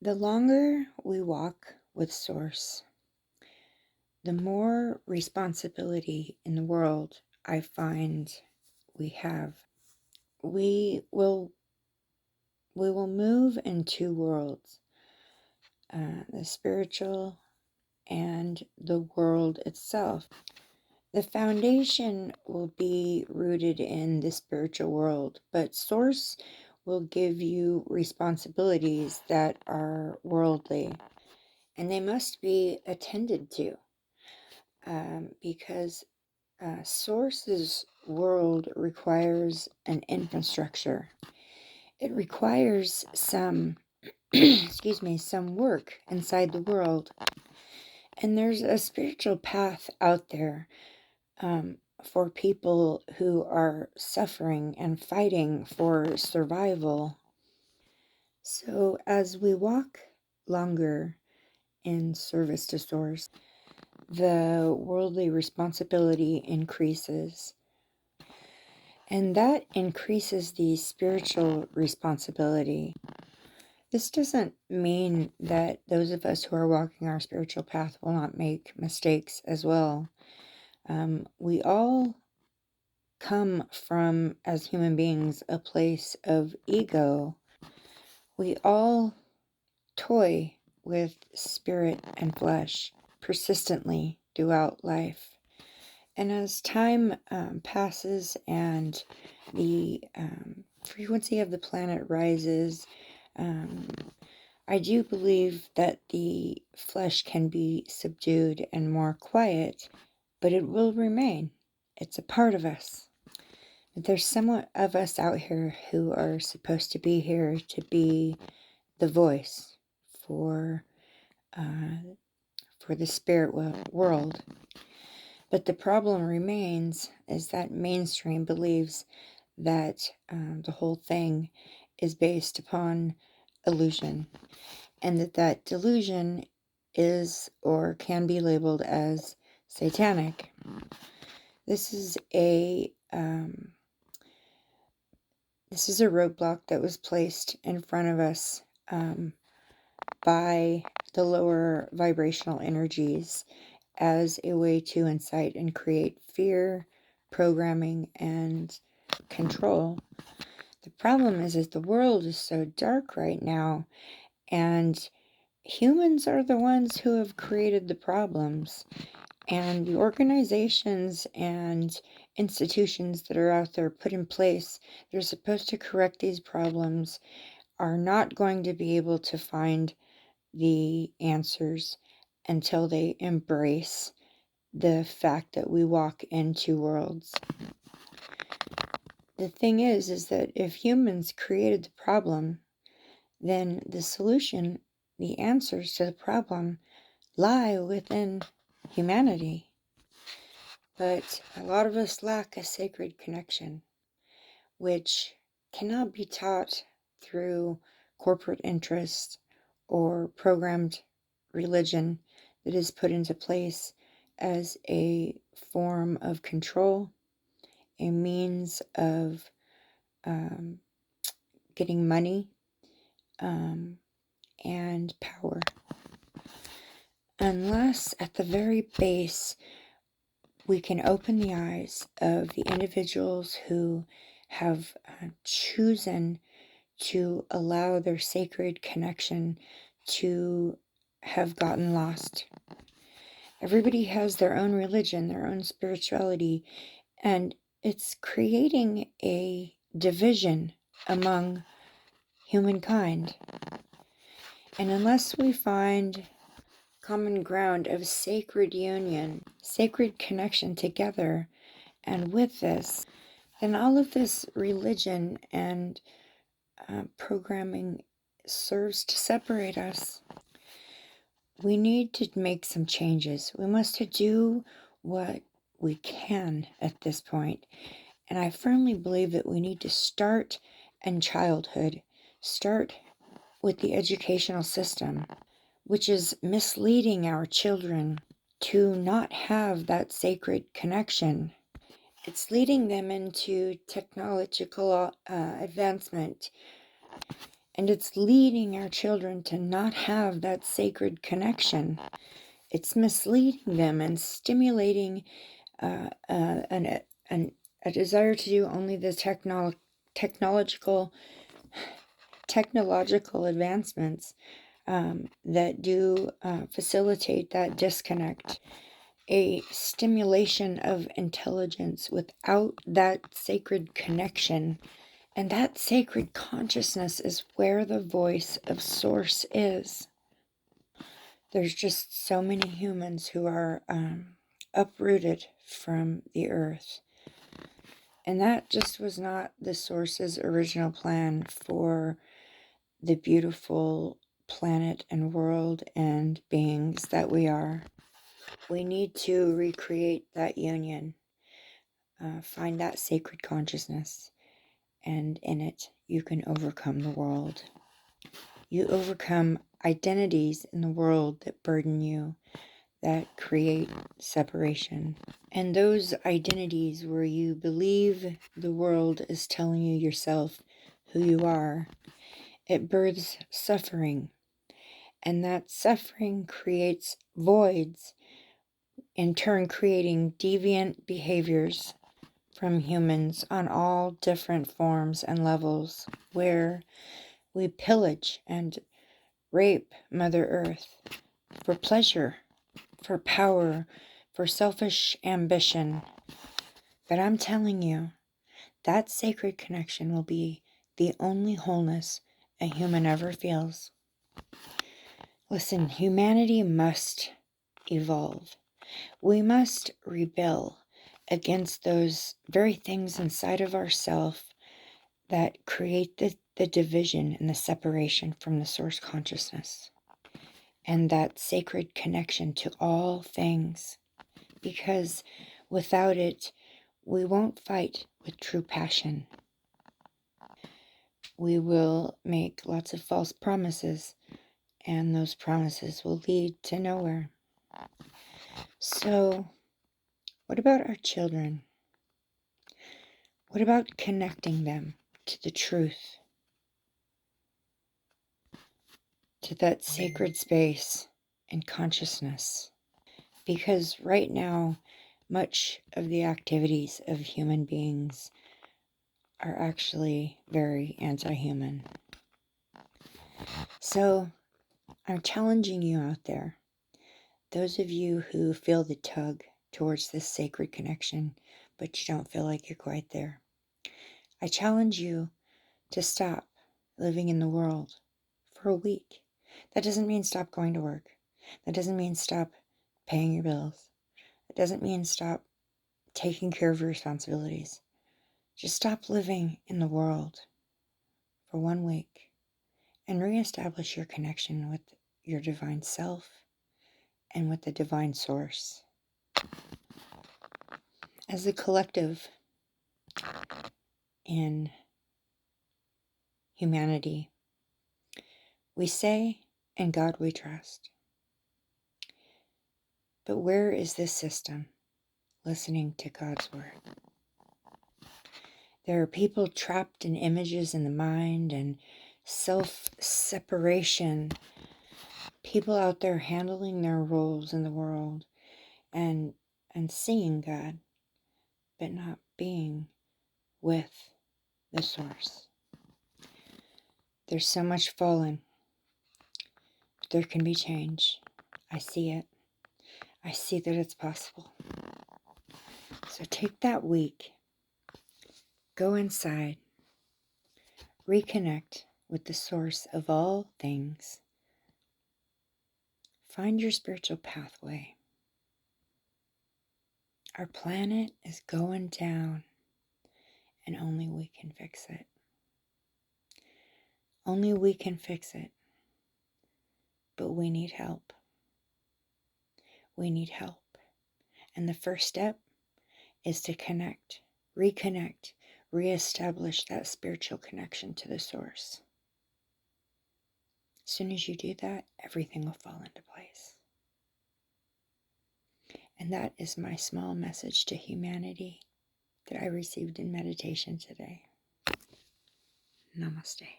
The longer we walk with Source, the more responsibility in the world I find we have. We will move in two worlds, the spiritual and the world itself. The foundation will be rooted in the spiritual world, but Source will give you responsibilities that are worldly, and they must be attended to, because Source's world requires an infrastructure. It requires some, some work inside the world. And there's a spiritual path out there for people who are suffering and fighting for survival. So as we walk longer in service to Source, the worldly responsibility increases. And that increases the spiritual responsibility. This doesn't mean that those of us who are walking our spiritual path will not make mistakes as well. We all come from, as human beings, a place of ego. We all toy with spirit and flesh persistently throughout life. And as time passes and the frequency of the planet rises, I do believe that the flesh can be subdued and more quiet, but it will remain. It's a part of us. But there's some of us out here who are supposed to be here to be the voice for the spirit world. But the problem remains is that mainstream believes that the whole thing is based upon illusion, and that delusion is or can be labeled as satanic. This is a roadblock that was placed in front of us by the lower vibrational energies as a way to incite and create fear, programming, and control. The problem is that the world is so dark right now, and humans are the ones who have created the problems. And the organizations and institutions that are out there put in place, they're supposed to correct these problems, are not going to be able to find the answers until they embrace the fact that we walk in two worlds. The thing is that if humans created the problem, then the solution, the answers to the problem, lie within humanity. But a lot of us lack a sacred connection, which cannot be taught through corporate interest or programmed religion that is put into place as a form of control, a means of getting money and power. Unless at the very base we can open the eyes of the individuals who have chosen to allow their sacred connection to have gotten lost. Everybody has their own religion, their own spirituality, and it's creating a division among humankind. And unless we find common ground of sacred union, sacred connection together, and with this, then all of this religion and programming serves to separate us. We need to make some changes. We must do what we can at this point. And I firmly believe that we need to start in childhood, start with the educational system, which is misleading our children to not have that sacred connection. It's leading them into technological advancement And it's leading our children to not have that sacred connection. It's misleading them and stimulating a desire to do only the technological advancements that do facilitate that disconnect, a stimulation of intelligence without that sacred connection. And that sacred consciousness is where the voice of Source is. There's just so many humans who are uprooted from the earth. And that just was not the Source's original plan for the beautiful planet and world and beings that we are. We need to recreate that union, find that sacred consciousness, and in it you can overcome the world. You overcome identities in the world that burden you, that create separation. And those identities where you believe the world is telling you yourself who you are, it births suffering. And that suffering creates voids, in turn creating deviant behaviors from humans on all different forms and levels, where we pillage and rape Mother Earth for pleasure, for power, for selfish ambition. But I'm telling you, that sacred connection will be the only wholeness a human ever feels. Listen, humanity must evolve. We must rebel against those very things inside of ourselves that create the division and the separation from the source consciousness and that sacred connection to all things. Because without it, we won't fight with true passion. We will make lots of false promises, and those promises will lead to nowhere. So, what about our children? What about connecting them to the truth, to that sacred space and consciousness? Because right now, much of the activities of human beings are actually very anti-human. So, I'm challenging you out there, those of you who feel the tug towards this sacred connection, but you don't feel like you're quite there. I challenge you to stop living in the world for a week. That doesn't mean stop going to work. That doesn't mean stop paying your bills. It doesn't mean stop taking care of your responsibilities. Just stop living in the world for 1 week and reestablish your connection with your divine self and with the divine source. As a collective in humanity, we say, "In God we trust." But where is this system listening to God's word? There are people trapped in images in the mind and self-separation. People out there handling their roles in the world and seeing God, but not being with the source. There's so much fallen, but there can be change. I see it. I see that it's possible. So take that week, go inside, reconnect with the source of all things, find your spiritual pathway. Our planet is going down, and only we can fix it. Only we can fix it. But we need help. We need help. And the first step is to connect, reconnect, reestablish that spiritual connection to the source. As soon as you do that, everything will fall into place. And that is my small message to humanity that I received in meditation today. Namaste.